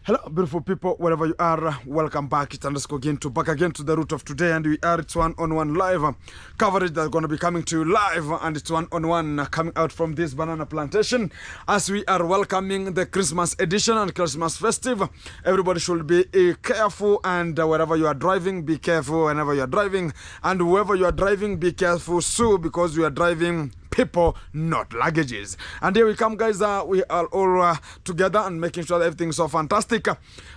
Hello, beautiful people, wherever you are, welcome back. It's back again to the root of today, and it's one-on-one live coverage that's going to be coming to you live, and it's one-on-one coming out from this banana plantation as we are welcoming the Christmas edition and Christmas festive. Everybody should be careful, and wherever you are driving, be careful whenever you are driving, and whoever you are driving, be careful too, because we are driving people, not luggages. And here we come, guys. We are all together and making sure that everything's so fantastic.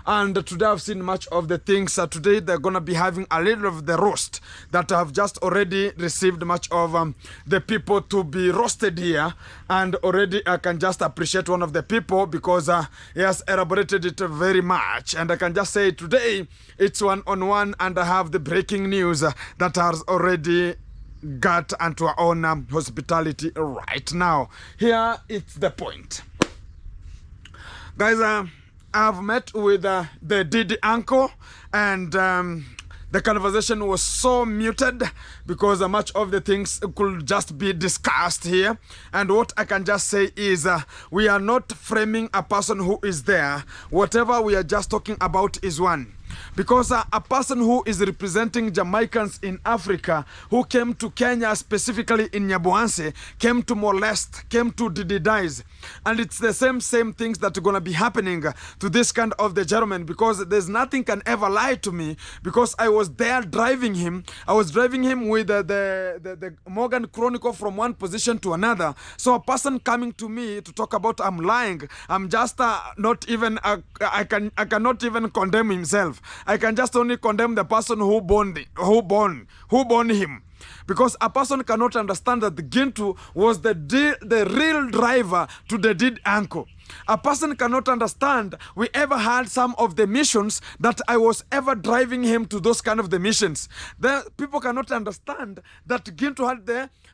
And today I've seen much of the things. Today they're going to be having a little of the roast that I've just already received much of the people to be roasted here. And already I can just appreciate one of the people because he has elaborated it very much. And I can just say today it's one-on-one, and I have the breaking news that has already got into our own hospitality right now. Here it's the point, guys. I've met with the Diddy uncle, and the conversation was so muted because much of the things could just be discussed here. And what I can just say is we are not framing a person who is there. Whatever we are just talking about is one. Because a person who is representing Jamaicans in Africa, who came to Kenya, specifically in Nyabuanse, came to molest, came to dididize. And it's the same things that are going to be happening to this kind of the gentleman, because there's nothing can ever lie to me, because I was there driving him. I was driving him with the Morgan Chronicle from one position to another. So a person coming to me to talk about I'm lying, I'm just not even, I cannot even condemn himself. I can just only condemn the person who born him. Because a person cannot understand that the Gintu was the real driver to the Did uncle. A person cannot understand we ever had some of the missions that I was ever driving him to those kind of the missions. The people cannot understand that Gintu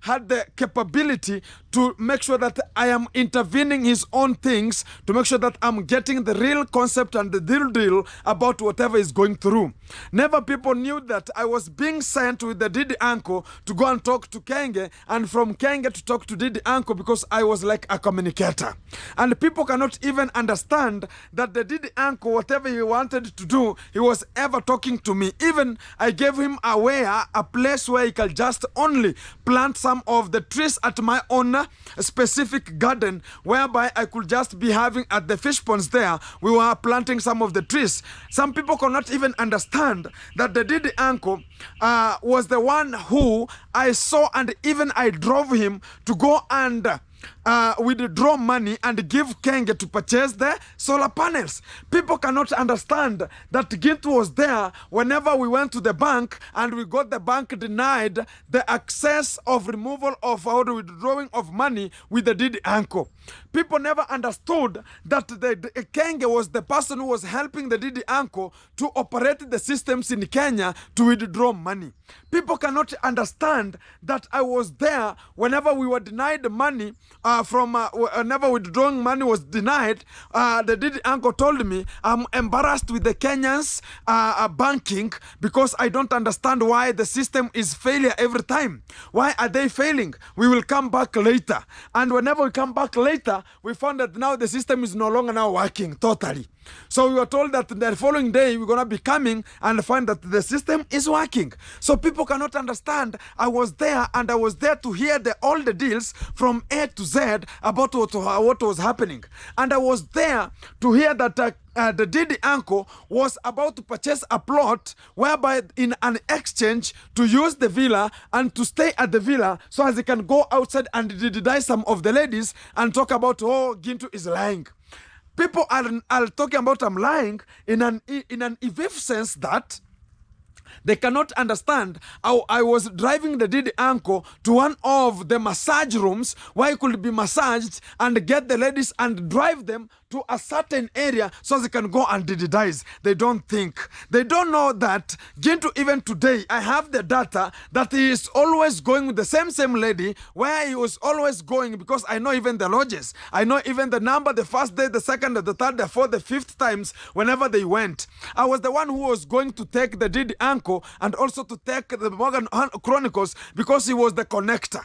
had the capability to make sure that I am intervening his own things, to make sure that I'm getting the real concept and the real deal about whatever is going through. Never people knew that I was being sent with the Diddy uncle to go and talk to Kenge, and from Kenge to talk to Diddy uncle, because I was like a communicator. And people cannot even understand that the Diddy uncle, whatever he wanted to do, he was ever talking to me. Even I gave him a place where he can just only plant some of the trees at my own specific garden, whereby I could just be having at the fish ponds there, we were planting some of the trees. Some people cannot even understand that the Diddy uncle was the one who I saw, and even I drove him to go and withdraw money and give Kenge to purchase the solar panels. People cannot understand that Gintu was there whenever we went to the bank and we got the bank denied the access of removal of or withdrawing of money with the Diddy uncle. People never understood that the Kenge was the person who was helping the Diddy uncle to operate the systems in Kenya to withdraw money. People cannot understand that I was there whenever we were denied money whenever withdrawing money was denied. The Diddy uncle told me, I'm embarrassed with the Kenyans banking, because I don't understand why the system is failure every time. Why are they failing? We will come back later. And whenever we come back later, we found that now the system is no longer now working totally. So we were told that the following day we're going to be coming and find that the system is working. So people cannot understand. I was there, and I was there to hear all the deals from A to Z about what was happening. And I was there to hear that the Diddy uncle was about to purchase a plot, whereby in an exchange to use the villa and to stay at the villa, so as he can go outside and dididize some of the ladies and talk about, oh, Gintu is lying. People are talking about I'm lying in an if sense that they cannot understand how I was driving the Diddy uncle to one of the massage rooms where he could be massaged and get the ladies and drive them to a certain area so they can go and dididize. They don't think. They don't know that Gintu, even today, I have the data that he is always going with the same lady where he was always going, because I know even the lodges. I know even the number, the first day, the second, the third, the fourth, the fifth times whenever they went. I was the one who was going to take the Diddy uncle uncle and also to take the Morgan Chronicles because he was the connector.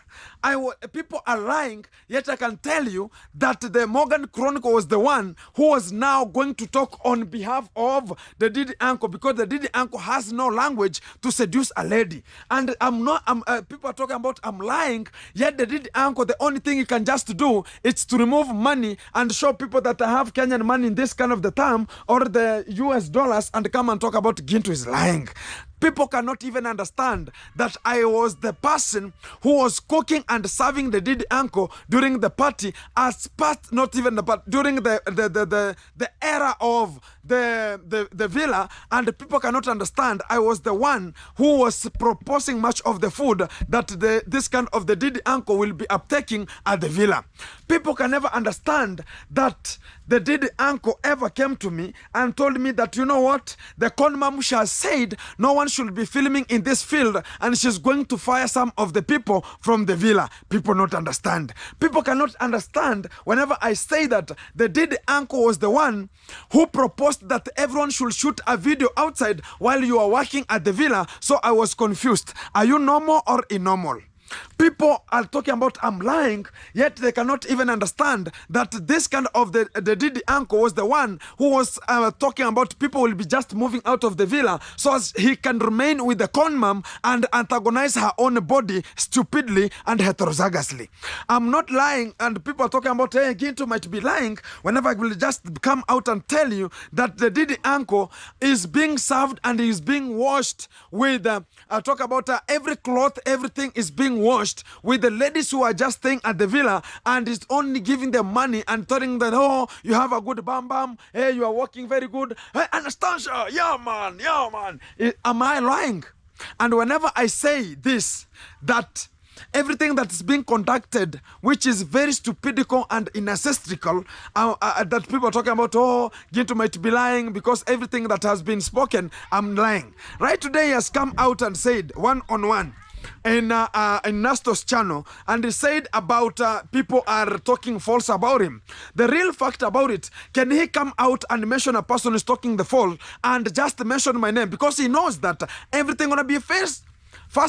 People are lying, yet I can tell you that the Morgan Chronicle was the one who was now going to talk on behalf of the Diddy uncle, because the Diddy uncle has no language to seduce a lady. And people are talking about I'm lying, yet the Diddy uncle, the only thing he can just do is to remove money and show people that I have Kenyan money in this kind of the term or the US dollars and come and talk about Gintu is lying. People cannot even understand that I was the person who was cooking and serving the Diddy uncle during the party, as part, not even the party, during the era of the villa, and people cannot understand I was the one who was proposing much of the food that this kind of the Diddy uncle will be uptaking at the villa. People can never understand that the Diddy uncle ever came to me and told me that, you know what, the con mom has said no one should be filming in this field and she's going to fire some of the people from the villa. People not understand. People cannot understand whenever I say that the Diddy uncle was the one who proposed that everyone should shoot a video outside while you are working at the villa. So I was confused. Are you normal or abnormal? People are talking about I'm lying, yet they cannot even understand that this kind of the Diddy uncle was the one who was talking about people will be just moving out of the villa so as he can remain with the con mom and antagonize her own body stupidly and heterozygously. I'm not lying, and people are talking about, hey, Gintu might be lying, whenever I will just come out and tell you that the Diddy uncle is being served and is being washed with, talk about every cloth, everything is being washed with the ladies who are just staying at the villa, and is only giving them money and telling them, oh, you have a good bam bam, hey, you are working very good, hey, Anastasia, yeah man, am I lying? And whenever I say this, that everything that is being conducted, which is very stupidical and inancestral, that people are talking about, oh, Gintu might be lying because everything that has been spoken, I'm lying. Right today he has come out and said one-on-one in Nasto's channel, and he said about people are talking false about him. The real fact about it, can he come out and mention a person is talking the false and just mention my name? Because he knows that everything gonna be fast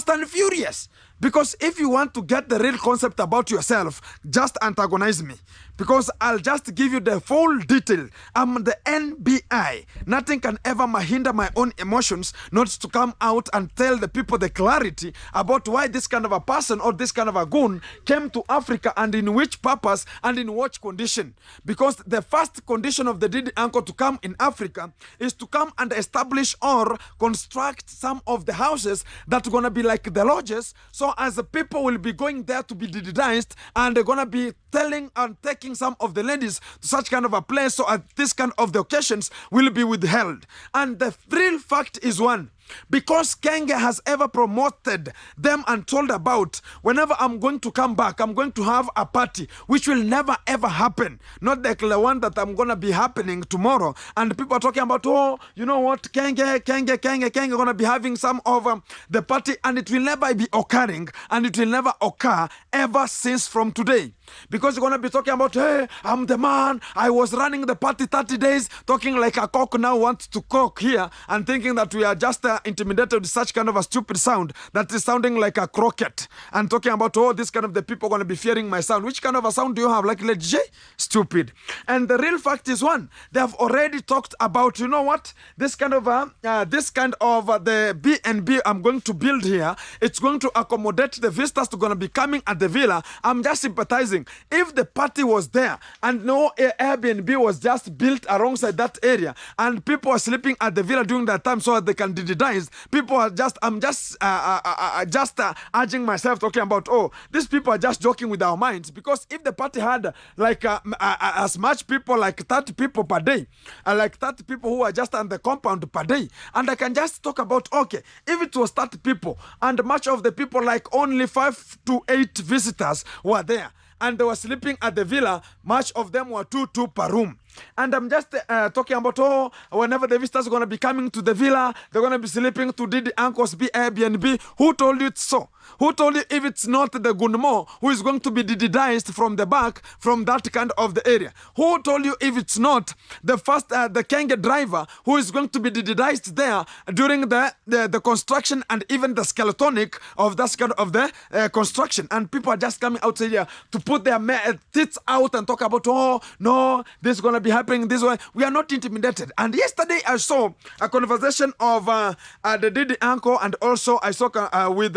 and furious. Because if you want to get the real concept about yourself, just antagonize me. Because I'll just give you the full detail. I'm the NBI. Nothing can ever hinder my own emotions not to come out and tell the people the clarity about why this kind of a person or this kind of a goon came to Africa and in which purpose and in what condition. Because the first condition of the Diddy uncle to come in Africa is to come and establish or construct some of the houses that are going to be like the lodges, so as the people will be going there to be Diddyized, and they're going to be telling and taking some of the ladies to such kind of a place, so at this kind of the occasions will be withheld. And the real fact is one, because Kenge has ever promoted them and told about, whenever I'm going to come back, I'm going to have a party, which will never ever happen. Not like the one that I'm going to be happening tomorrow. And people are talking about, oh, you know what, Kenge going to be having some of the party, and it will never be occurring, and it will never occur ever since from today. Because you're going to be talking about, hey, I'm the man, I was running the party 30 days, talking like a cock now wants to cock here, and thinking that we are just intimidated with such kind of a stupid sound that is sounding like a croquet, and talking about, oh, this kind of the people going to be fearing my sound. Which kind of a sound do you have? Like J? Stupid. And the real fact is one, they have already talked about, you know what, this kind of the B&B I'm going to build here, it's going to accommodate the visitors to going to be coming at the villa. I'm just sympathizing. If the party was there and no Airbnb was just built alongside that area and people are sleeping at the villa during that time so that they can Diddyize, people are just, I'm just urging myself, talking about, oh, these people are just joking with our minds. Because if the party had like as much people, like 30 people per day, like 30 people who are just on the compound per day, and I can just talk about, okay, if it was 30 people and much of the people, like only 5 to 8 visitors were there, and they were sleeping at the villa, much of them were 2 per room. And I'm just talking about, oh, whenever the visitors are going to be coming to the villa, they're going to be sleeping to Didi Uncle's Airbnb. Who told you it's so? Who told you if it's not the Gunmo who is going to be didized from the back from that kind of the area? Who told you if it's not the first, the Kenge driver who is going to be didized there during the construction and even the skeletonic of that kind of the construction? And people are just coming out here to put their tits out and talk about, oh, no, this is going to be happening this way. We are not intimidated. And yesterday I saw a conversation of the Didi uncle, and also I saw with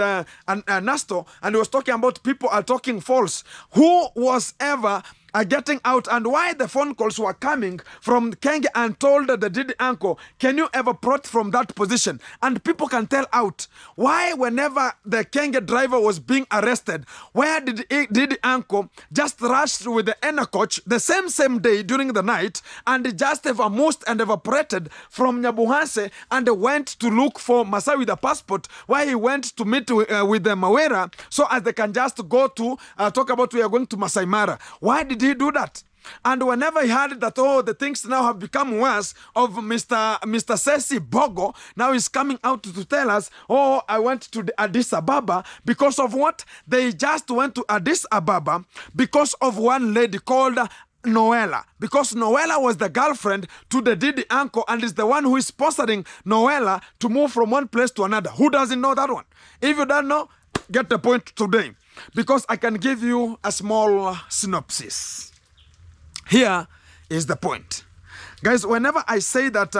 Nasto, and he was talking about people are talking false. Who was ever getting out, and why the phone calls were coming from Kenge and told the Didi uncle, can you ever plot from that position? And people can tell out why whenever the Kenge driver was being arrested, where did Didi uncle just rushed with the inner coach the same day during the night and just evamoosed and evaporated from Nyabuhanse and went to look for Masai with a passport, why he went to meet with the Mawera so as they can just go to talk about we are going to Masai Mara. Why did he do that? And whenever he heard that, oh, the things now have become worse of Mr. Sesi Bogo, now he's coming out to tell us, oh, I went to the Addis Ababa because of what? They just went to Addis Ababa because of one lady called Noella, because Noella was the girlfriend to the Didi uncle and is the one who is sponsoring Noella to move from one place to another. Who doesn't know that one? If you don't know, get the point today, because I can give you a small synopsis. Here is the point. Guys, whenever I say that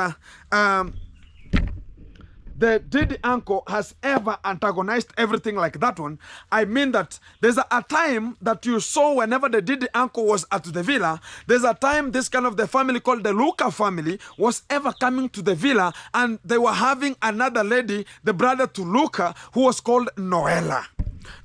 the Didi uncle has ever antagonized everything like that one, I mean that there's a time that you saw whenever the Didi uncle was at the villa, there's a time this kind of the family called the Luca family was ever coming to the villa, and they were having another lady, the brother to Luca, who was called Noella.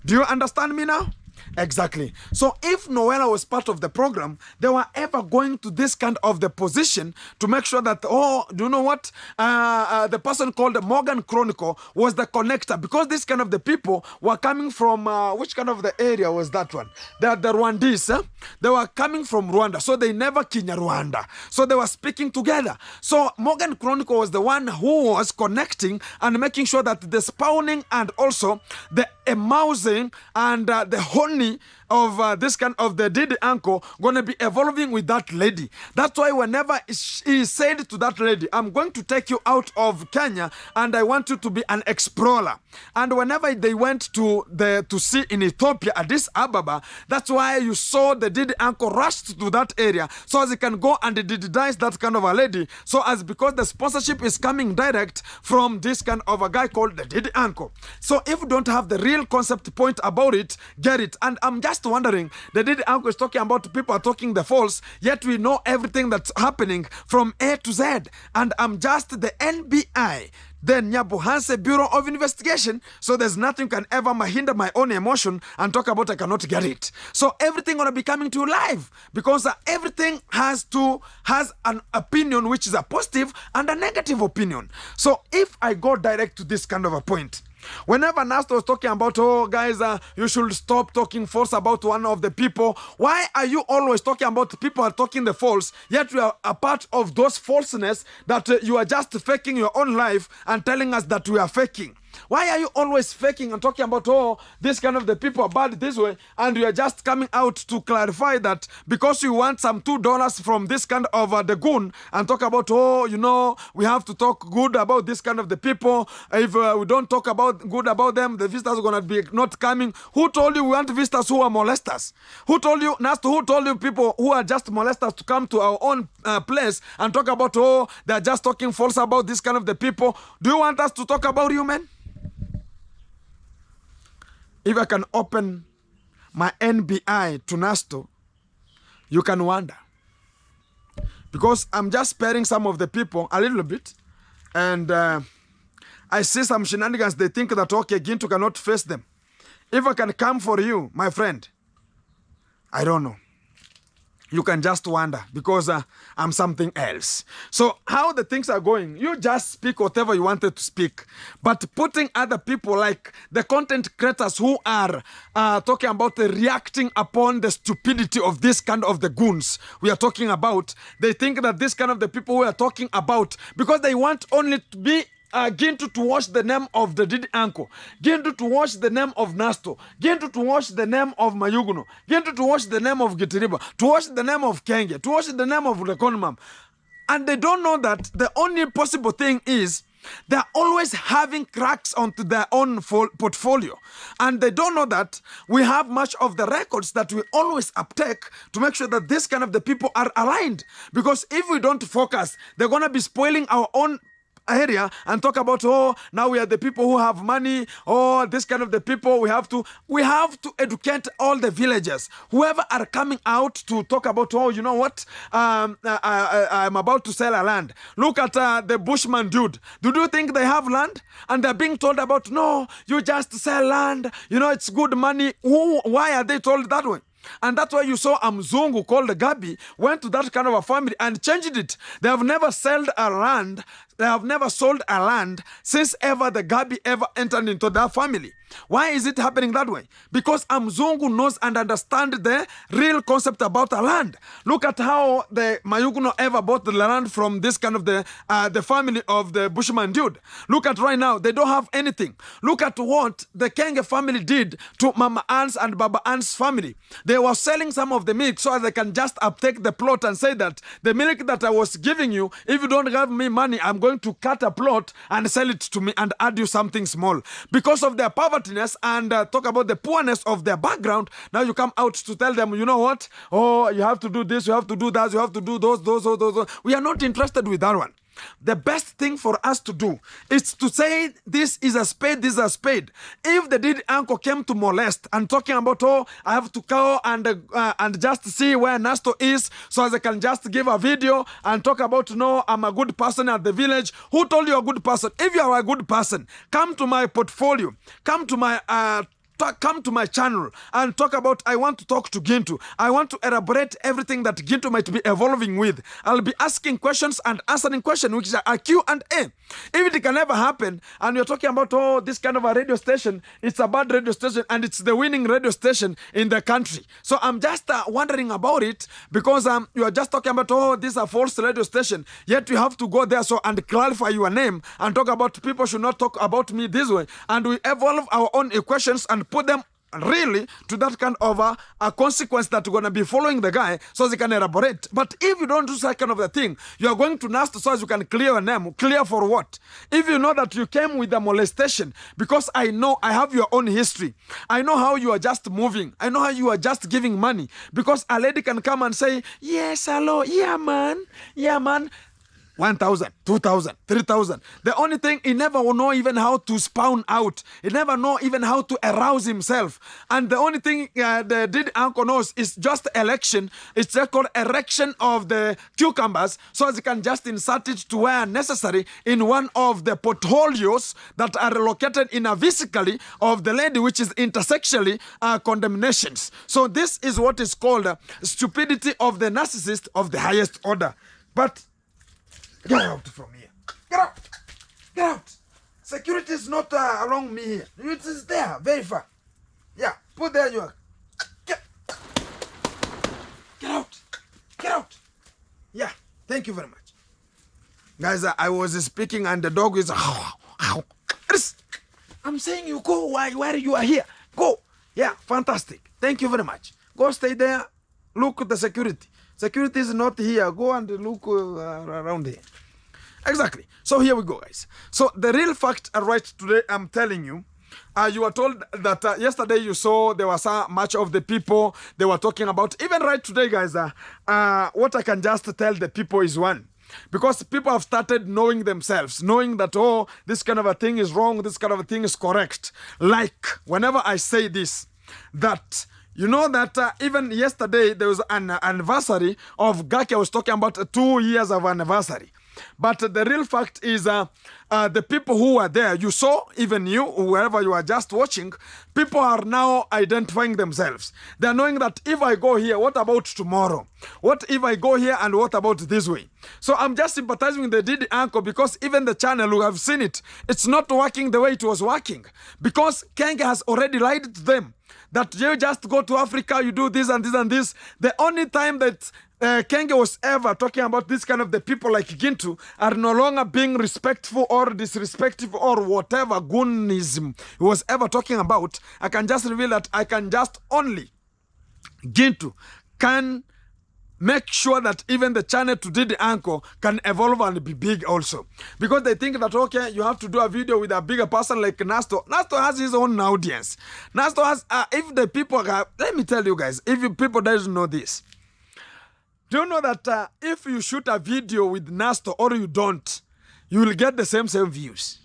Do you understand me now? Exactly. So if Noella was part of the program, they were ever going to this kind of the position to make sure that, oh, do you know what? The person called Morgan Chronicle was the connector, because this kind of the people were coming from, which kind of the area was that one? They are the Rwandese. They were coming from Rwanda, so they never Kenya Rwanda. So they were speaking together. So Morgan Chronicle was the one who was connecting and making sure that the spawning and also the emousing and the honey of this kind of the Didi uncle gonna be evolving with that lady. That's why whenever he said to that lady, I'm going to take you out of Kenya and I want you to be an explorer. And whenever they went to see in Ethiopia, Addis Ababa, that's why you saw the Didi uncle rushed to that area so as he can go and didize that kind of a lady. So as because the sponsorship is coming direct from this kind of a guy called the Didi uncle. So if you don't have the real concept point about it, get it. And I'm just wondering, the Didi uncle is talking about people are talking the false, yet we know everything that's happening from A to Z. And I'm just the NBI, the Nyabuhanse Bureau of Investigation, so there's nothing can ever hinder my own emotion and talk about I cannot get it. So everything gonna be coming to you live, because everything has an opinion which is a positive and a negative opinion. So if I go direct to this kind of a point, whenever Nasta was talking about, oh guys, you should stop talking false about one of the people. Why are you always talking about people are talking the false, yet you are a part of those falseness that you are just faking your own life and telling us that we are faking? Why are you always faking and talking about, oh, this kind of the people are bad this way, and you are just coming out to clarify that because you want some $2 from this kind of the goon and talk about, oh, you know, we have to talk good about this kind of the people. If we don't talk about good about them, the visitors are going to be not coming. Who told you we want visitors who are molesters? Who told you, Nasto, who told you people who are just molesters to come to our own place and talk about, oh, they're just talking false about this kind of the people? Do you want us to talk about you, man? If I can open my NBI to Nasto, you can wonder. Because I'm just sparing some of the people a little bit. And I see some shenanigans. They think that, okay, Gintu cannot face them. If I can come for you, my friend, I don't know. you can just wonder because I'm something else. So how the things are going, you just speak whatever you wanted to speak. But putting other people like the content creators who are talking about reacting upon the stupidity of this kind of the goons we are talking about, they think that this kind of the people we are talking about, because they want only to be Gintu to wash the name of the Didi Uncle, Gintu to wash the name of Nasto, Gintu to wash the name of Mayuguno, Gintu to wash the name of Gitiriba, to wash the name of Kenge, to wash the name of Rekonmam. And they don't know that the only possible thing is they're always having cracks onto their own portfolio. And they don't know that we have much of the records that we always uptake to make sure that this kind of the people are aligned. Because if we don't focus, they're going to be spoiling our own area and talk about, oh, now we are the people who have money, oh, this kind of the people. We have to educate all the villagers, whoever are coming out to talk about, oh, you know what, I'm about to sell a land. Look at the Bushman dude. Do you think they have land? And they're being told about, no, you just sell land, you know, it's good money. Why are they told that way? And that's why you saw a Mzungu called Gabi went to that kind of a family and changed it. They have never sold a land. They have never sold a land since ever the Gabi ever entered into that family. Why is it happening that way? Because a Mzungu knows and understands the real concept about a land. Look at how the Mayuguno ever bought the land from this kind of the family of the Bushman dude. Look at right now, they don't have anything. Look at what the Kenge family did to Mama Ann's and Baba Ann's family. They were selling some of the milk so they can just uptake the plot and say that the milk that I was giving you, if you don't give me money, I'm going to cut a plot and sell it to me and add you something small. Because of their povertiness and talk about the poorness of their background, now you come out to tell them, you know what? Oh, you have to do this, you have to do that, you have to do those. We are not interested with that one. The best thing for us to do is to say this is a spade, this is a spade. If the Didi uncle came to molest and talking about, oh, I have to go and just see where Nasto is so as I can just give a video and talk about, no, I'm a good person at the village. Who told you a good person? If you are a good person, come to my portfolio, come to my channel and talk about, I want to talk to Gintu. I want to elaborate everything that Gintu might be evolving with. I'll be asking questions and answering questions, which are a Q&A. If it can ever happen, and you're talking about, oh, this kind of a radio station, it's a bad radio station, and it's the winning radio station in the country. So I'm just wondering about it, because you are just talking about, oh, this is a false radio station, yet you have to go there and clarify your name and talk about people should not talk about me this way. And we evolve our own equations and put them really to that kind of a consequence that you're going to be following the guy so they can elaborate. But if you don't do that kind of a thing, you are going to Nasto so as you can clear your name. Clear for what? If you know that you came with a molestation, because I know I have your own history. I know how you are just moving. I know how you are just giving money. Because a lady can come and say, yes, hello, yeah, man. 1,000, 2,000, 3,000. The only thing, he never will know even how to spawn out. He never know even how to arouse himself. And the only thing the Didi uncle knows is just election. It's called erection of the cucumbers, so as he can just insert it to where necessary in one of the portfolios that are located in a vesically of the lady, which is intersexually condemnations. So this is what is called stupidity of the narcissist of the highest order. But get out from here. Get out. Get out. Security is not along me here. It is there, very far. Yeah, put there you are. Get out. Get out. Yeah, thank you very much. Guys, I was speaking and the dog is... I'm saying you go where you are here. Go. Yeah, fantastic. Thank you very much. Go stay there. Look at the security. Security is not here. Go and look around here. Exactly. So here we go, guys. So the real fact right today, I'm telling you, you were told that yesterday you saw there was much of the people they were talking about. Even right today, guys, what I can just tell the people is one. Because people have started knowing themselves, knowing that, oh, this kind of a thing is wrong, this kind of a thing is correct. Like, whenever I say this, that... You know that even yesterday there was an anniversary of Gaki. I was talking about 2 years of anniversary. But the real fact is the people who were there, you saw, even you, wherever you are just watching, people are now identifying themselves. They are knowing that if I go here, what about tomorrow? What if I go here and what about this way? So I'm just sympathizing with the Diddy uncle because even the channel, who have seen it, it's not working the way it was working. Because Kenge has already lied to them that you just go to Africa, you do this and this and this. The only time that Kenge was ever talking about this kind of the people like Gintu are no longer being respectful or disrespectful or whatever goonism he was ever talking about, I can just reveal that I can just only Gintu can make sure that even the channel to Diddy Uncle can evolve and be big also. Because they think that, okay, you have to do a video with a bigger person like Nasto. Nasto has his own audience. Nasto has, if the people have, let me tell you guys, if you people doesn't know this, do you know that if you shoot a video with Nasto or you don't, you will get the same views?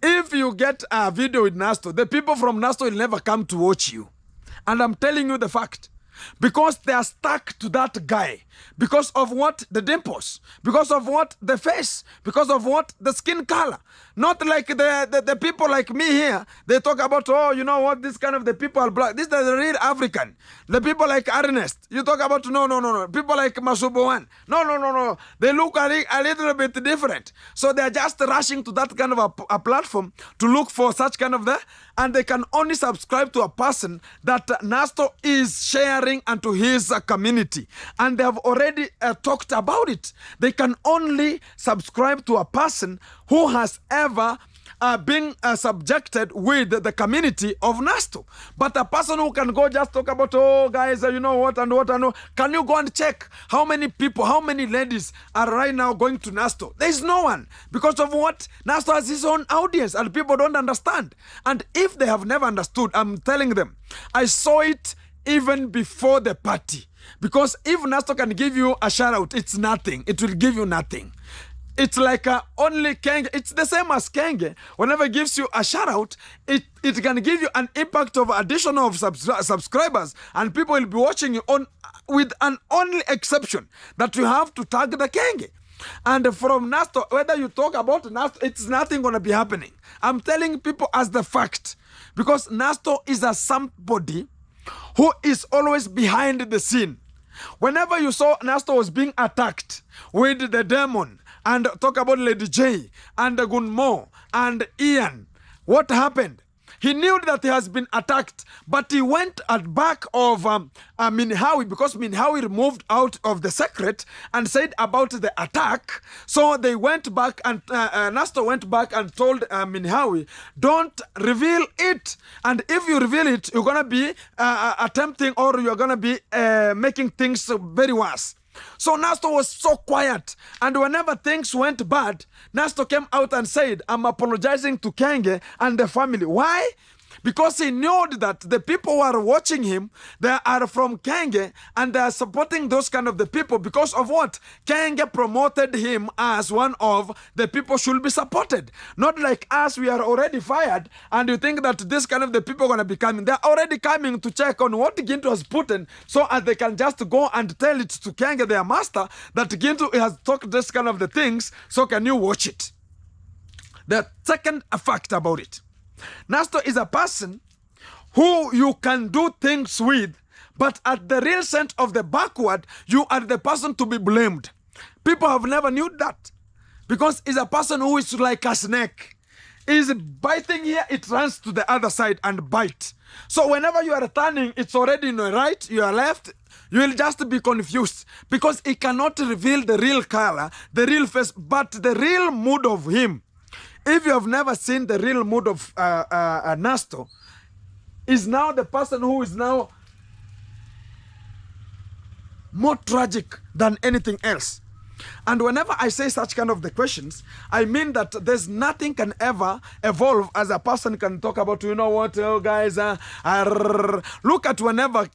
If you get a video with Nasto, the people from Nasto will never come to watch you. And I'm telling you the fact. Because they are stuck to that guy. Because of what? The dimples. Because of what? The face. Because of what? The skin color. Not like the people like me here. They talk about, oh, you know what? This kind of the people are black. This is the real African. The people like Ernest. You talk about, no. People like Masubuwan. No. They look a little bit different. So they're just rushing to that kind of a platform to look for such kind of and they can only subscribe to a person that Nasto is sharing unto his community. And they have already talked about it. They can only subscribe to a person who has ever been subjected with the community of Nasto. But a person who can go just talk about, oh guys, you know what and what and what. Can you go and check how many people, how many ladies are right now going to Nasto? There is no one. Because of what? Nasto has his own audience and people don't understand. And if they have never understood, I'm telling them, I saw it even before the party. Because if Nasto can give you a shout out, it's nothing. It will give you nothing. It's like only Kenge. It's the same as Kenge. Whenever it gives you a shout out, it can give you an impact of additional of subscribers, and people will be watching you on with an only exception that you have to tag the Kenge. And from Nasto, whether you talk about Nasto, it's nothing gonna be happening. I'm telling people as the fact, because Nasto is a somebody who is always behind the scene. Whenever you saw Nasto was being attacked with the demon, and talk about Lady J, and Gunmo, and Ian, what happened? He knew that he has been attacked, but he went at back of Minhawi, because Minhawi moved out of the secret and said about the attack. So they went back, and Nasto went back and told Minhawi, don't reveal it. And if you reveal it, you're going to be attempting, or you're going to be making things very worse. So Nasto was so quiet, and whenever things went bad, Nasto came out and said, I'm apologizing to Kenge and the family. Why? Because he knew that the people who are watching him, they are from Kenge, and they are supporting those kind of the people because of what? Kenge promoted him as one of the people should be supported. Not like us, we are already fired, and you think that this kind of the people are going to be coming. They are already coming to check on what Gintu has put in, so as they can just go and tell it to Kenge, their master, that Gintu has talked this kind of the things, so can you watch it? The second fact about it, Nasto is a person who you can do things with, but at the real sense of the backward, you are the person to be blamed. People have never knew that, because he's a person who is like a snake. Is biting here, it runs to the other side and bite. So whenever you are turning, it's already in your right, you are left, you will just be confused, because he cannot reveal the real color, the real face, but the real mood of him. If you have never seen the real mood of Nasto, is now the person who is now more tragic than anything else. And whenever I say such kind of the questions, I mean that there's nothing can ever evolve as a person can talk about, you know what, oh guys, look at whenever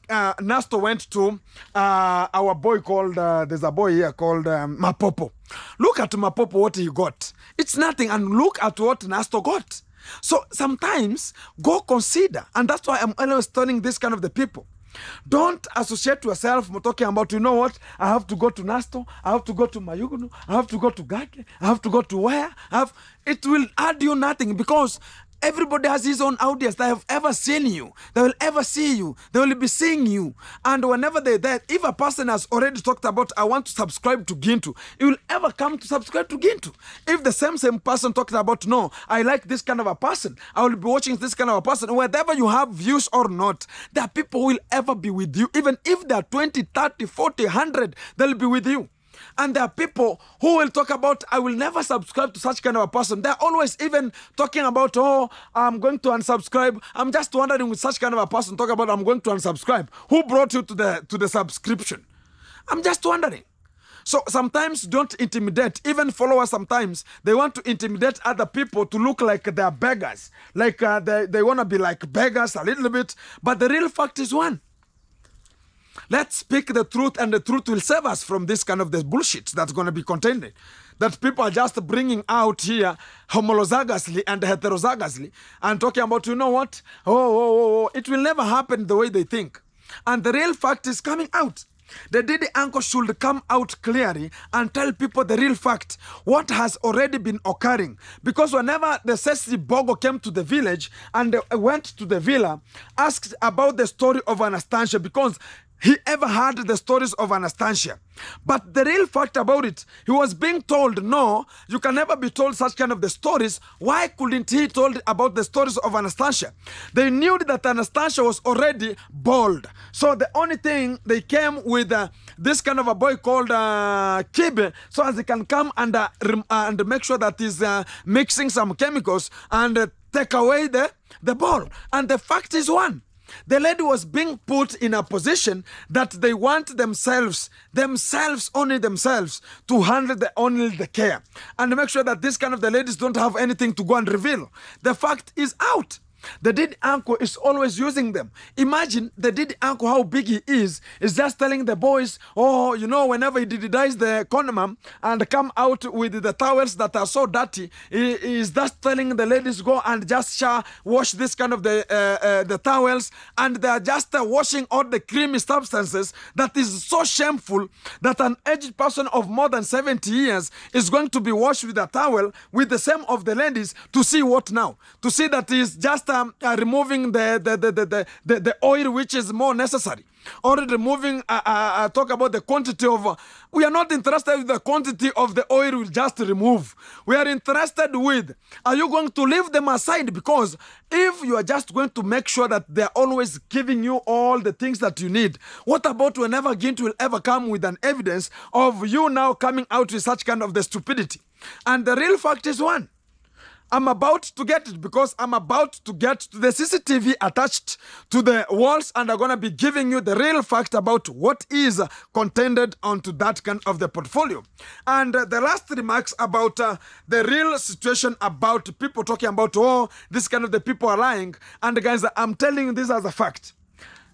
Nasto went to our boy called, there's a boy here called Mapopo. Look at Mapopo, what he got. It's nothing, and look at what Nasto got. So sometimes go consider, and that's why I'm always telling this kind of the people. Don't associate yourself talking about, you know what, I have to go to Nasto, I have to go to Mayugunu, I have to go to Gake, I have to go to where? It will add you nothing, because everybody has his own audience. They have ever seen you. They will ever see you. They will be seeing you. And whenever they're there, if a person has already talked about, I want to subscribe to Gintu, you will ever come to subscribe to Gintu. If the same person talked about, no, I like this kind of a person, I will be watching this kind of a person, whether you have views or not, there are people who will ever be with you. Even if they are 20, 30, 40, 100, they'll be with you. And there are people who will talk about, I will never subscribe to such kind of a person. They're always even talking about, oh, I'm going to unsubscribe. I'm just wondering, with such kind of a person talk about, I'm going to unsubscribe. Who brought you to the subscription? I'm just wondering. So sometimes don't intimidate. Even followers, sometimes they want to intimidate other people to look like they're beggars. Like they want to be like beggars a little bit. But the real fact is one. Let's speak the truth, and the truth will save us from this kind of this bullshit that's going to be contained. That people are just bringing out here homologously and heterozygously and talking about, you know what? Oh, it will never happen the way they think. And the real fact is coming out. The Diddy uncle should come out clearly and tell people the real fact, what has already been occurring. Because whenever the Sesi Bogo came to the village and went to the villa, asked about the story of Anastasia, because he ever heard the stories of Anastasia. But the real fact about it, he was being told, no, you can never be told such kind of the stories. Why couldn't he told about the stories of Anastasia? They knew that Anastasia was already bald. So the only thing, they came with this kind of a boy called Kibe, so as he can come and make sure that he's mixing some chemicals and take away the ball. And the fact is one. The lady was being put in a position that they want themselves, only themselves, to handle only the care and make sure that this kind of the ladies don't have anything to go and reveal. The fact is out. The Diddy uncle is always using them. Imagine the Diddy uncle, how big he is just telling the boys, oh, you know, whenever he dies the condom and come out with the towels that are so dirty, he is just telling the ladies, go and just wash this kind of the towels, and they are just washing all the creamy substances. That is so shameful that an aged person of more than 70 years is going to be washed with a towel with the same of the ladies to see what now? To see that he is just removing the oil which is more necessary, or removing talk about the quantity of we are not interested with the quantity of the oil we just remove. We are interested with, are you going to leave them aside? Because if you are just going to make sure that they are always giving you all the things that you need, what about whenever Gint will ever come with an evidence of you now coming out with such kind of the stupidity? And the real fact is one. I'm about to get it, because I'm about to get the CCTV attached to the walls, and I'm going to be giving you the real fact about what is contended onto that kind of the portfolio. And the last remarks about the real situation about people talking about, oh, this kind of the people are lying. And guys, I'm telling you this as a fact.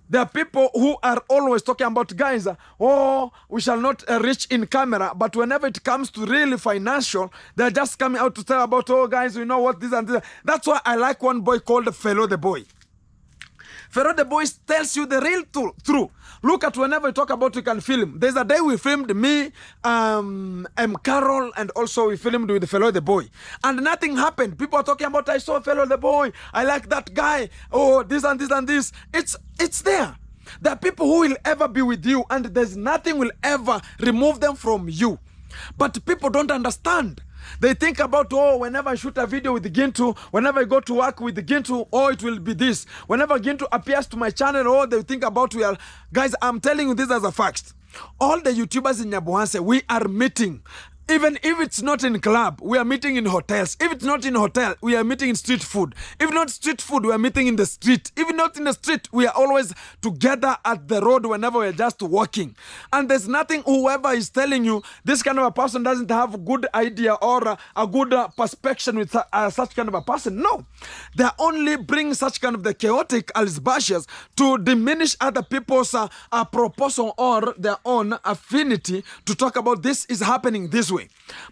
There are people who are always talking about, guys, oh, we shall not reach in camera. But whenever it comes to really financial, they're just coming out to tell about, oh, guys, you know what, this and this. That's why I like one boy called Fellow the Boy. Fellow the Boy tells you the real truth. Look at whenever you talk about, you can film. There's a day we filmed me, Carol, and also we filmed with Fellow the Boy. And nothing happened. People are talking about, I saw Fellow the Boy. I like that guy. Oh, this and this and this. It's there. There are people who will ever be with you, and there's nothing will ever remove them from you. But people don't understand. They think about, oh, whenever I shoot a video with Gintu, whenever I go to work with Gintu, oh, it will be this. Whenever Gintu appears to my channel, oh, they think about we are... Guys, I'm telling you this as a fact. All the YouTubers in Nyabuhanse, we are meeting. Even if it's not in club, we are meeting in hotels. If it's not in hotel, we are meeting in street food. If not street food, we are meeting in the street. If not in the street, we are always together at the road whenever we are just walking. And there's nothing, whoever is telling you this kind of a person doesn't have a good idea or a good perspective with such kind of a person. No. They only bring such kind of the chaotic albashes to diminish other people's proposal or their own affinity to talk about this is happening this way.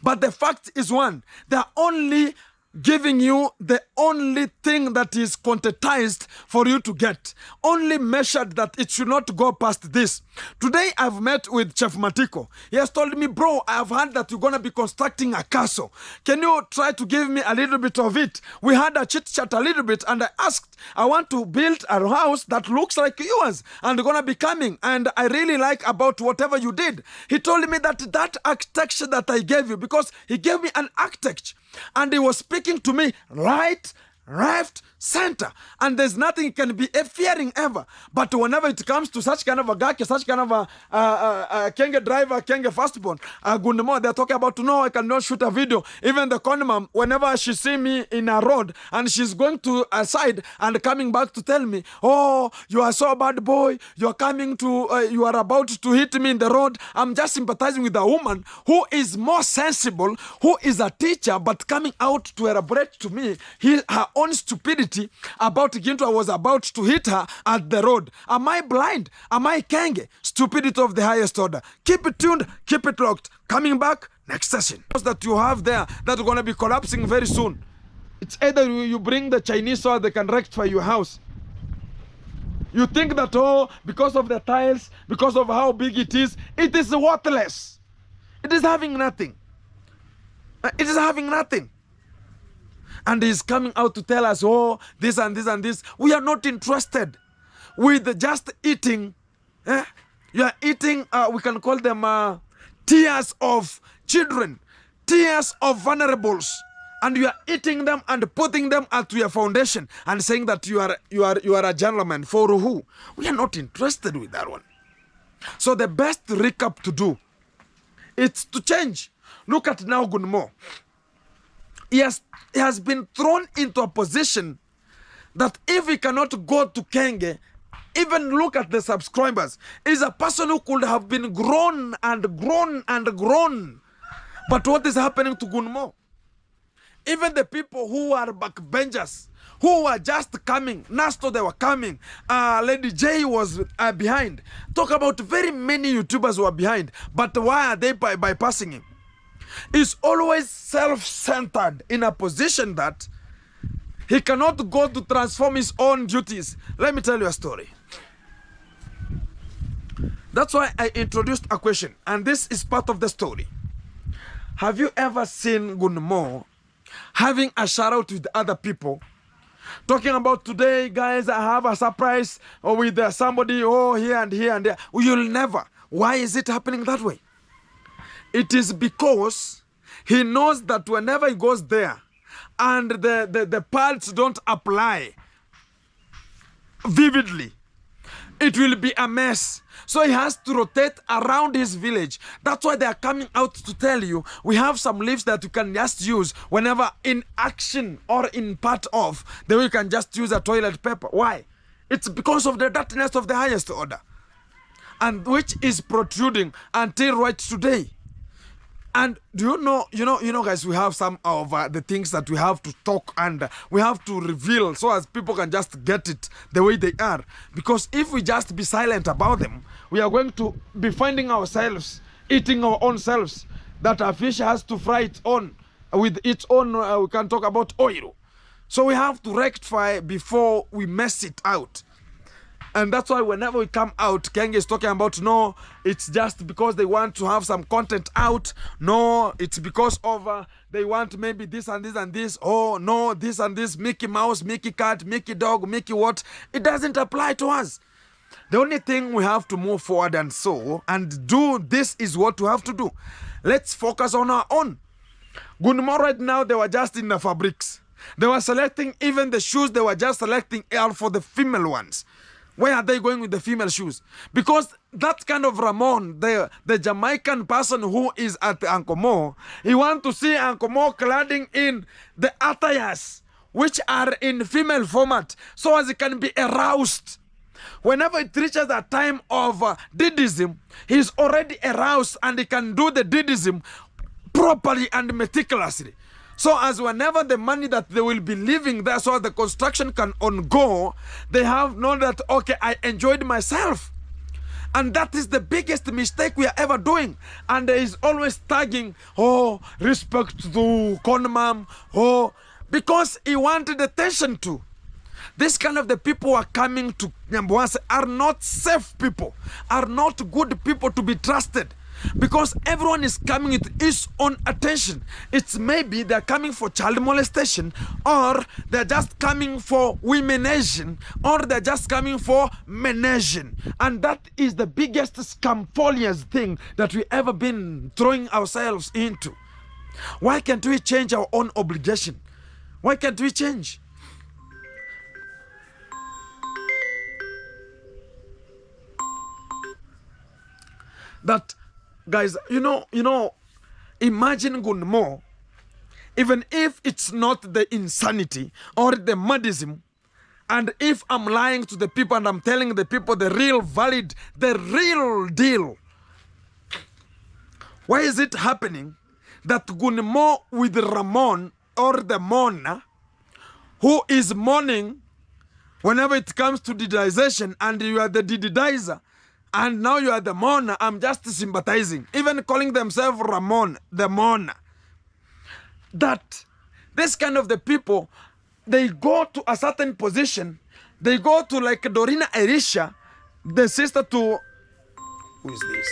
But the fact is one, they are only giving you the only thing that is quantized for you to get, only measured that it should not go past this. Today I've met with Chef Matiko. He has told me, bro, I've heard that you're going to be constructing a castle. Can you try to give me a little bit of it? We had a chit chat a little bit, and I asked, I want to build a house that looks like yours and going to be coming, and I really like about whatever you did. He told me that architecture that I gave you, because he gave me an architecture and he was speaking to me right, left, center, and there's nothing he can be fearing ever. But whenever it comes to such kind of a gaki, such kind of a Kenge driver, Kenge firstborn, Gundamo, they're talking about, no, I cannot shoot a video. Even the conman, whenever she see me in a road and she's going to a side and coming back to tell me, oh, you are so bad boy, you are coming to, you are about to hit me in the road. I'm just sympathizing with a woman who is more sensible, who is a teacher, but coming out to elaborate to me her own stupidity about Ginto. I was about to hit her at the road. Am I blind? Am I Kenge? Stupidity of the highest order. Keep it tuned, keep it locked. Coming back next session. That you have there that are going to be collapsing very soon. It's either you bring the Chinese so they can rectify your house. You think that, oh, because of the tiles, because of how big it is worthless. It is having nothing. It is having nothing. And he's coming out to tell us, oh, this and this and this. We are not interested with just eating. You are eating, we can call them tears of children, tears of vulnerables. And you are eating them and putting them at your foundation and saying that you are a gentleman. For who? We are not interested with that one. So the best recap to do, it's to change. Look at now Gunmo. He has been thrown into a position that if he cannot go to Kenge, even look at the subscribers, is a person who could have been grown and grown and grown. But what is happening to Gunmo? Even the people who are backbenchers, who were just coming, Nasto they were coming, Lady J was behind. Talk about very many YouTubers who are behind. But why are they bypassing him? Is always self-centered in a position that he cannot go to transform his own duties. Let me tell you a story. That's why I introduced a question, and this is part of the story. Have you ever seen Gunmo having a shout out with other people, talking about, today guys, I have a surprise, or with somebody, oh, here and here and there? You'll never. Why is it happening that way? It is because he knows that whenever he goes there and the parts don't apply vividly, it will be a mess. So he has to rotate around his village. That's why they are coming out to tell you, we have some leaves that you can just use whenever in action or in part of, then you can just use a toilet paper. Why? It's because of the dirtiness of the highest order, and which is protruding until right today. And do you know, guys, we have some of the things that we have to talk and we have to reveal so as people can just get it the way they are. Because if we just be silent about them, we are going to be finding ourselves eating our own selves. That a fish has to fry its own with its own, we can talk about oil. So we have to rectify before we mess it out. And that's why whenever we come out, Kenge is talking about, no, it's just because they want to have some content out. No, it's because of they want maybe this and this and this. Oh, no, this and this. Mickey Mouse, Mickey Cat, Mickey Dog, Mickey what. It doesn't apply to us. The only thing we have to move forward and do this is what we have to do. Let's focus on our own. Gunmo right now, they were just in the fabrics. They were selecting even the shoes they were just selecting are for the female ones. Where are they going with the female shoes? Because that kind of Ramon, the Jamaican person who is at Uncle Mo, he wants to see Uncle Mo cladding in the attires, which are in female format, so as he can be aroused. Whenever it reaches a time of didism, he's already aroused and he can do the didism properly and meticulously. So as whenever the money that they will be living there so the construction can go, they have known that, okay, I enjoyed myself. And that is the biggest mistake we are ever doing. And there is always tagging, oh, respect to Conmam, oh, because he wanted attention too. This kind of the people who are coming to Nyambwase are not safe people, are not good people to be trusted, because everyone is coming with his own attention. It's maybe they're coming for child molestation, or they're just coming for womenation, or they're just coming for menation. And that is the biggest scamfolious thing that we ever been throwing ourselves into. Why can't we change our own obligation? Why can't we change? That, guys, you know, imagine Gunmo, even if it's not the insanity or the madism, and if I'm lying to the people and I'm telling the people the real valid, the real deal, why is it happening that Gunmo with Ramon or the Mona, who is mourning whenever it comes to didization, and you are the didizer, and now you are the mourner, I'm just sympathizing, even calling themselves Ramon, the mourner. That this kind of the people, they go to a certain position, they go to like Dorina Erisha, the sister to, who is this?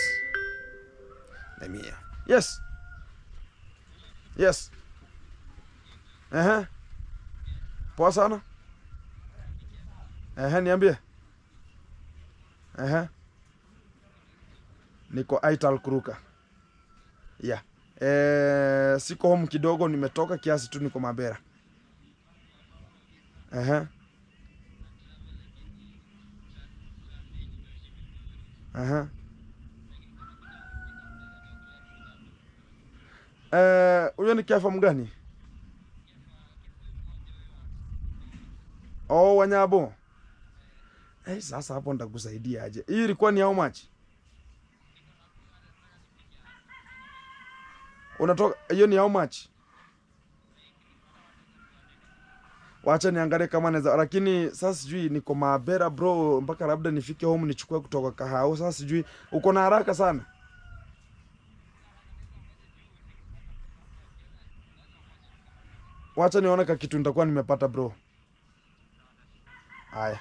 Let me hear. Yes. Yes. Poa sana. Niambie. Niko Aital Kuruka. Yeah. Siko home kidogo, nimetoka kiasi tu, niko Mabera. Uyo ni kiafa mgani? Oh, Wanyabo. Sasa hapo ndakusaidia aje. Hii ilikuwa ni how much? Unatoka, hiyo ni how much? Wacha niangalie kama naweza, lakini sasa sijui niko Mabera bro, mpaka labda nifike home nichukue kutoka Kahao. Sasa sijui uko na haraka sana. Wacha nione ka kitu nitakuwa nimepata bro. Haya.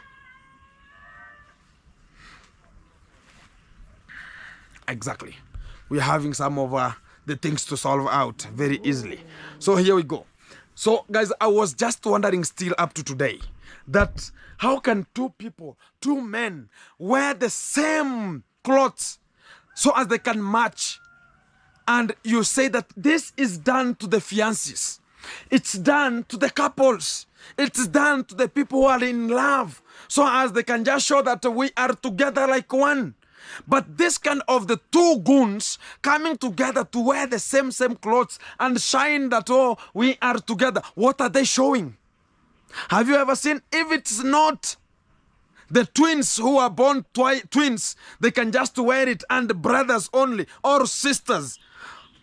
Exactly. We are having some of the things to solve out very easily. So here we go. So guys, I was just wondering still up to today that how can two people, two men, wear the same clothes so as they can match, and you say that this is done to the fiancés, it's done to the couples, it's done to the people who are in love, so as they can just show that we are together like one. But this kind of the two goons coming together to wear the same clothes and shine that, oh, we are together. What are they showing? Have you ever seen? If it's not the twins who are born twins, they can just wear it, and brothers only, or sisters.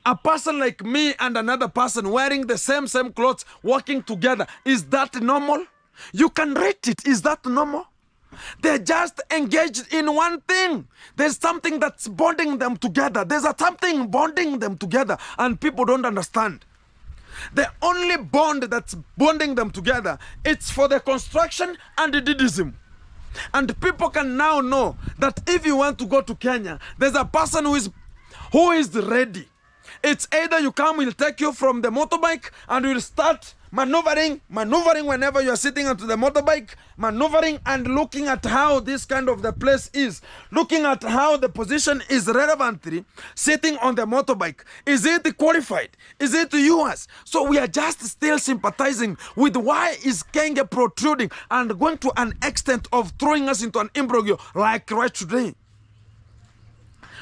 A person like me and another person wearing the same clothes, walking together, is that normal? You can rate it. Is that normal? They're just engaged in one thing. There's something that's bonding them together. There's something bonding them together, and people don't understand. The only bond that's bonding them together, it's for the construction and the didism. And people can now know that if you want to go to Kenya, there's a person who is ready. It's either you come, we'll take you from the motorbike, and we'll start maneuvering whenever you're sitting onto the motorbike, maneuvering and looking at how this kind of the place is, looking at how the position is relevantly sitting on the motorbike. Is it qualified? Is it yours? So we are just still sympathizing with why is Kenge protruding and going to an extent of throwing us into an imbroglio like right today.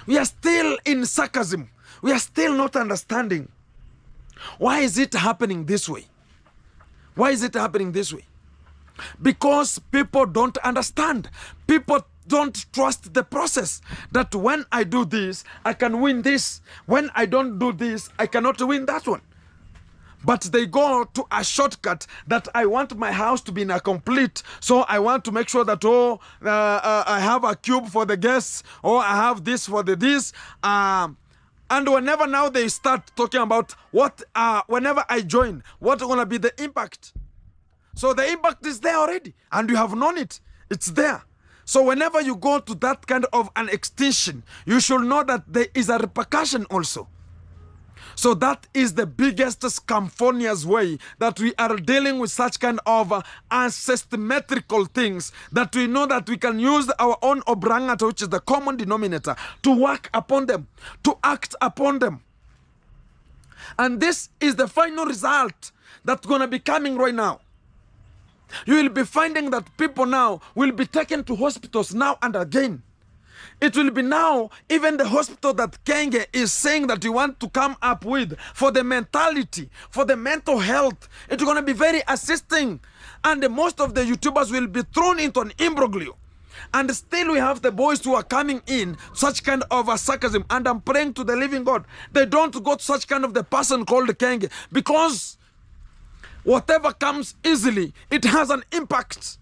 We are still in sarcasm. We are still not understanding. Why is it happening this way? Why is it happening this way? Because people don't understand. People don't trust the process. That when I do this, I can win this. When I don't do this, I cannot win that one. But they go to a shortcut that I want my house to be in a complete. So I want to make sure that, I have a cube for the guests, or I have this for the this. And whenever now they start talking about whenever I join, what's going to be the impact? So the impact is there already, and you have known it. It's there. So whenever you go to that kind of an extinction, you should know that there is a repercussion also. So that is the biggest scamphonious way that we are dealing with such kind of asymmetrical things, that we know that we can use our own obrangata, which is the common denominator, to work upon them, to act upon them. And this is the final result that's going to be coming right now. You will be finding that people now will be taken to hospitals now and again. It will be now, even the hospital that Kenge is saying that you want to come up with for the mentality, for the mental health, it's going to be very assisting. And most of the YouTubers will be thrown into an imbroglio. And still we have the boys who are coming in, such kind of a sarcasm. And I'm praying to the living God, they don't go to such kind of the person called Kenge, because whatever comes easily, it has an impact.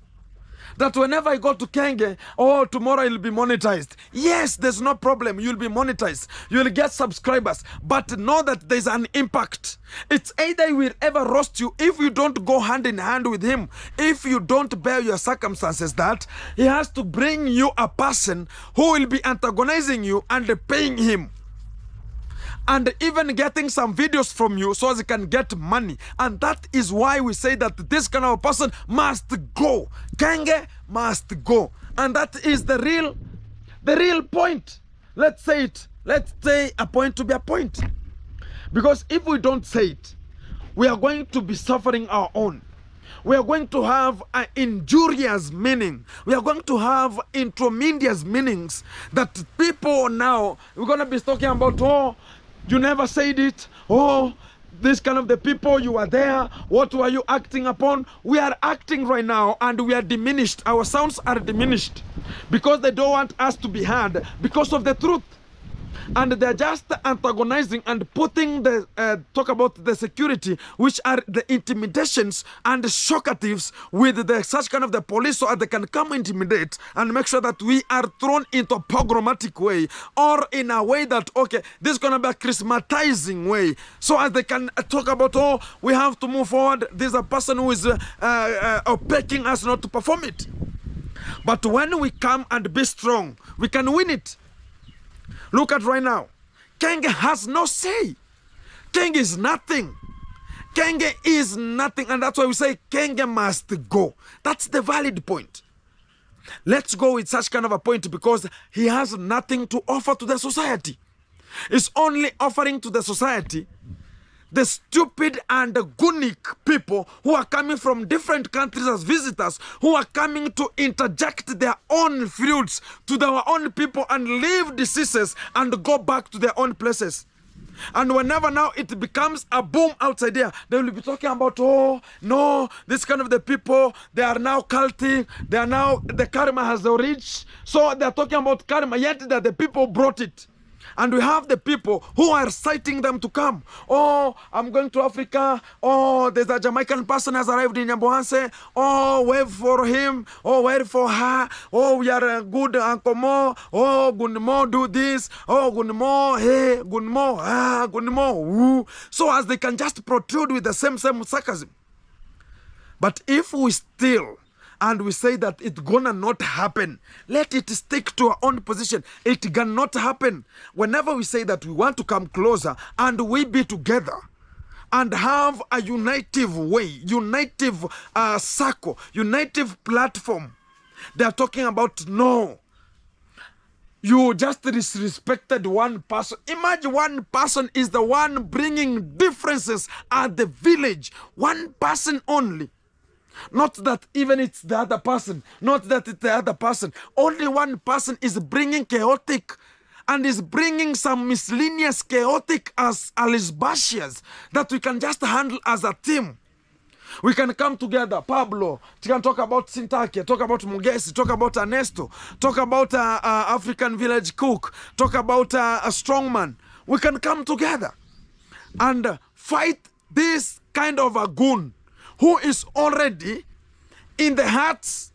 That whenever I go to Kenge, oh, tomorrow it'll be monetized. Yes, there's no problem. You'll be monetized. You'll get subscribers. But know that there's an impact. It's either he will ever roast you if you don't go hand in hand with him. If you don't bear your circumstances, that he has to bring you a person who will be antagonizing you and paying him. And even getting some videos from you so as he can get money. And that is why we say that this kind of person must go. Kenge must go. And that is the real point. Let's say it. Let's say a point to be a point. Because if we don't say it, we are going to be suffering our own. We are going to have an injurious meaning. We are going to have intromedious meanings that people now, we're going to be talking about, oh, you never said it. Oh, this kind of the people, you are there. What were you acting upon? We are acting right now and we are diminished. Our sounds are diminished because they don't want us to be heard because of the truth. And they're just antagonizing and putting the talk about the security, which are the intimidations and the shockatives with the such kind of the police, so that they can come intimidate and make sure that we are thrown into a pogromatic way, or in a way that, okay, this is gonna be a charismatizing way, so as they can talk about, oh, we have to move forward. There's a person who is begging us not to perform it. But when we come and be strong, we can win it. Look at right now. Kenge has no say. Kenge is nothing. Kenge is nothing. And that's why we say Kenge must go. That's the valid point. Let's go with such kind of a point because he has nothing to offer to the society. He's only offering to the society the stupid and the gunic people who are coming from different countries as visitors, who are coming to interject their own fruits to their own people and leave diseases and go back to their own places. And whenever now it becomes a boom outside there, they will be talking about, oh, no, this kind of the people, they are now culty, they are now, the karma has reached. So they are talking about karma, yet that the people brought it. And we have the people who are citing them to come. Oh, I'm going to Africa. Oh, there's a Jamaican person has arrived in Yambohanse. Oh, wait for him. Oh, wait for her. Oh, we are good, Uncle Mo. Oh, good Mo, do this. Oh, good Mo, hey, good Mo, good Mo. Woo. So as they can just protrude with the same sarcasm. But if we still and we say that it's gonna not happen, let it stick to our own position. It cannot happen. Whenever we say that we want to come closer and we be together and have a unitive way, unitive circle, unitive platform, they are talking about, no, you just disrespected one person. Imagine one person is the one bringing differences at the village. One person only. Not that even it's the other person. Not that it's the other person. Only one person is bringing chaotic and is bringing some miscellaneous chaotic as alisbashias that we can just handle as a team. We can come together. Pablo, we can talk about Sintake, talk about Mugesi, talk about Ernesto, talk about African village cook, talk about a strongman. We can come together and fight this kind of a goon who is already in the hearts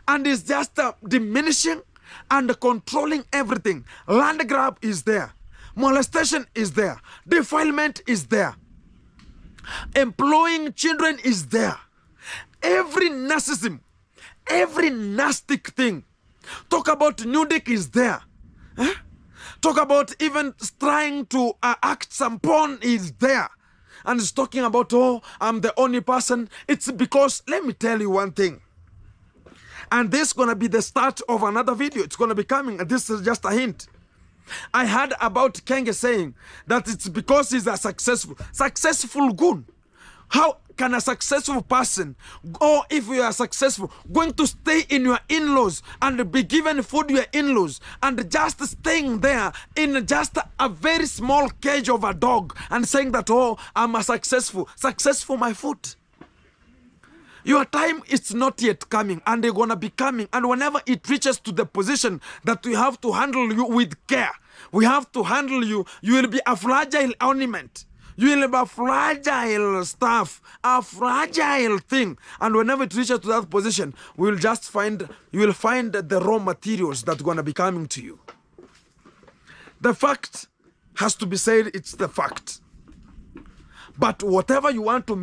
and is just diminishing and controlling everything. Land grab is there. Molestation is there. Defilement is there. Employing children is there. Every narcissism, every nasty thing. Talk about nudic is there. Talk about even trying to act some porn is there. And it's talking about, oh, I'm the only person. It's because, let me tell you one thing. And this is going to be the start of another video. It's going to be coming. This is just a hint. I heard about Kenge saying that it's because he's a successful goon. How can a successful person, or if you are successful, going to stay in your in-laws and be given food to your in-laws and just staying there in just a very small cage of a dog and saying that, oh, I'm a successful my food. Your time is not yet coming, and they're going to be coming. And whenever it reaches to the position that we have to handle you with care, we have to handle you, you will be a fragile ornament. You will be a fragile stuff, a fragile thing. And whenever it reaches to that position, we will just you will find the raw materials that are going to be coming to you. The fact has to be said, it's the fact. But whatever you want to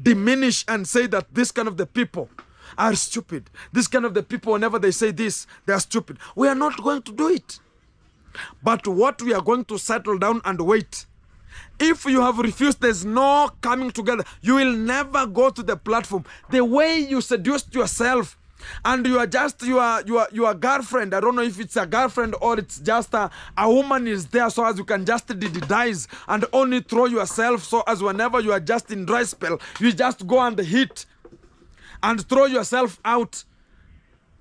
diminish and say that this kind of the people are stupid. This kind of the people, whenever they say this, they are stupid. We are not going to do it. But what we are going to settle down and wait. If you have refused, there's no coming together. You will never go to the platform. The way you seduced yourself and you are just your girlfriend. I don't know if it's a girlfriend or it's just a woman is there so as you can just dice and only throw yourself so as whenever you are just in dry spell, you just go and hit and throw yourself out.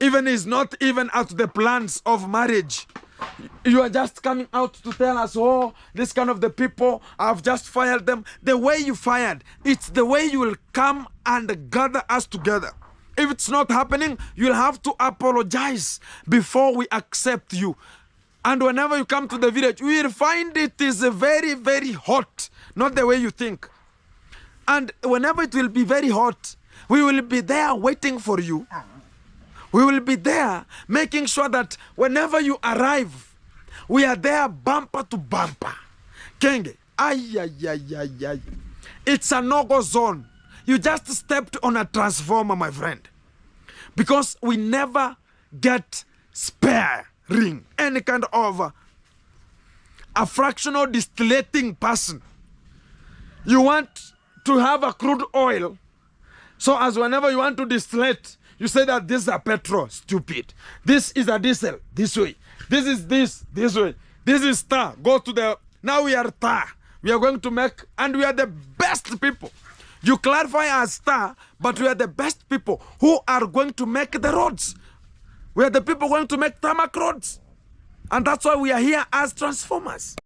Even is not even out the plans of marriage. You are just coming out to tell us, oh, this kind of the people, I've just fired them. The way you fired, it's the way you will come and gather us together. If it's not happening, you'll have to apologize before we accept you. And whenever you come to the village, we will find it is very, very hot. Not the way you think. And whenever it will be very hot, we will be there waiting for you. We will be there making sure that whenever you arrive, we are there bumper to bumper. Kenge, ay. It's a no-go zone. You just stepped on a transformer, my friend. Because we never get sparing any kind of a fractional distillating person. You want to have a crude oil, so as whenever you want to distillate, you say that this is a petrol, stupid. This is a diesel, this way. This is this way. This is tar, go to the, now we are tar. We are going to make, and we are the best people. You clarify as tar, but we are the best people who are going to make the roads. We are the people going to make tarmac roads. And that's why we are here as transformers.